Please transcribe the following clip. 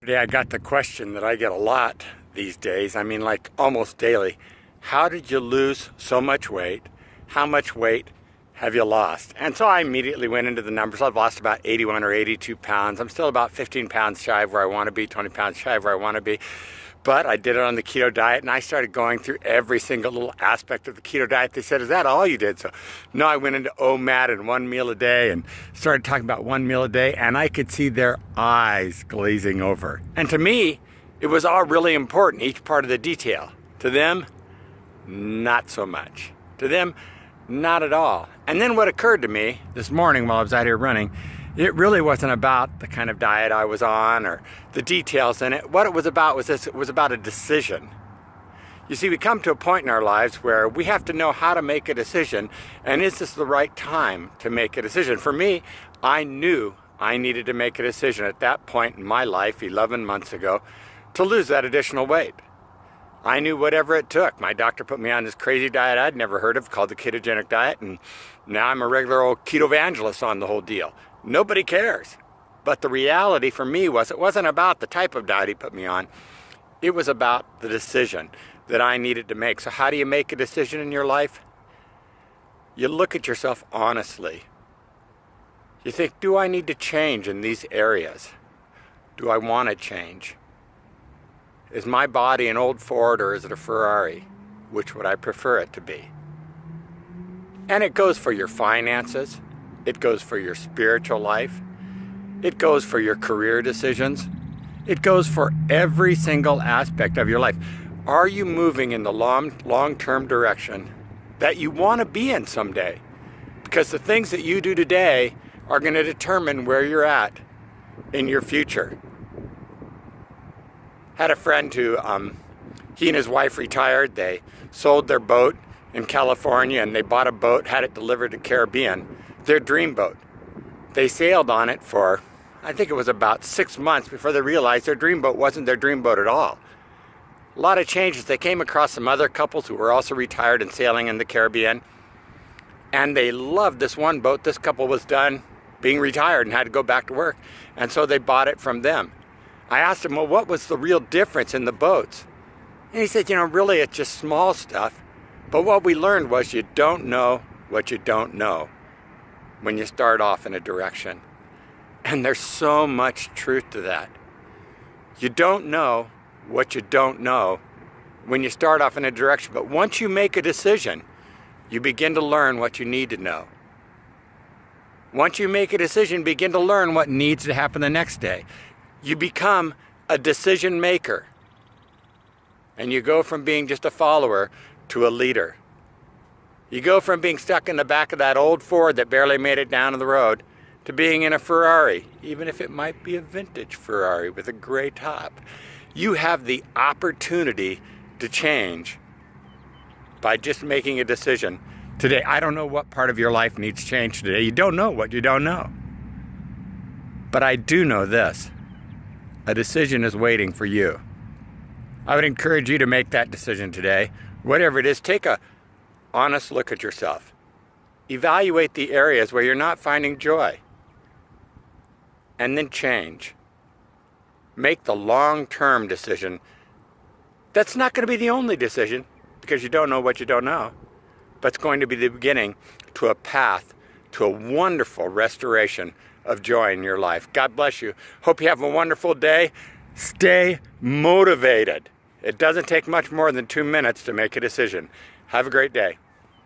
Today I got the question that I get a lot these days, like almost daily. How did you lose so much weight? How much weight have you lost? And so I immediately went into the numbers. I've lost about 81 or 82 pounds. I'm still about 15 pounds shy of where I want to be, 20 pounds shy of where I want to be. But I did it on the keto diet, and I started going through every single little aspect of the keto diet. They said, is that all you did? So no, I went into OMAD and 1 meal a day and started talking about 1 meal a day, and I could see their eyes glazing over. And to me, it was all really important, each part of the detail. To them, not so much. To them, not at all. And then what occurred to me this morning while I was out here running, it really wasn't about the kind of diet I was on or the details in it. What it was about was this: it was about a decision. You see, we come to a point in our lives where we have to know how to make a decision, and is this the right time to make a decision? For me, I knew I needed to make a decision at that point in my life, 11 months ago, to lose that additional weight. I knew whatever it took. My doctor put me on this crazy diet I'd never heard of called the ketogenic diet, and now I'm a regular old keto evangelist on the whole deal. Nobody cares. But the reality for me was it wasn't about the type of diet he put me on. It was about the decision that I needed to make. So how do you make a decision in your life? You look at yourself honestly. You think, do I need to change in these areas? Do I want to change? Is my body an old Ford or is it a Ferrari? Which would I prefer it to be? And it goes for your finances. It goes for your spiritual life. It goes for your career decisions. It goes for every single aspect of your life. Are you moving in the long-term direction that you want to be in someday? Because the things that you do today are going to determine where you're at in your future. Had a friend who, he and his wife retired. They sold their boat in California and they bought a boat, had it delivered to Caribbean. Their dream boat. They sailed on it for, I think it was about 6 months before they realized their dream boat wasn't their dream boat at all. A lot of changes. They came across some other couples who were also retired and sailing in the Caribbean, and they loved this one boat. This couple was done being retired and had to go back to work, and so they bought it from them. I asked him, well, what was the real difference in the boats? And he said, really it's just small stuff, but what we learned was you don't know what you don't know when you start off in a direction. And there's so much truth to that. You don't know what you don't know when you start off in a direction, but once you make a decision, you begin to learn what you need to know. Once you make a decision, begin to learn what needs to happen the next day. You become a decision maker. And you go from being just a follower to a leader. You go from being stuck in the back of that old Ford that barely made it down to the road to being in a Ferrari, even if it might be a vintage Ferrari with a gray top. You have the opportunity to change by just making a decision today. I don't know what part of your life needs change today. You don't know what you don't know. But I do know this. A decision is waiting for you. I would encourage you to make that decision today. Whatever it is, take a honest look at yourself. Evaluate the areas where you're not finding joy. And then change. Make the long-term decision. That's not going to be the only decision because you don't know what you don't know. But it's going to be the beginning to a path to a wonderful restoration of joy in your life. God bless you. Hope you have a wonderful day. Stay motivated. It doesn't take much more than 2 minutes to make a decision. Have a great day.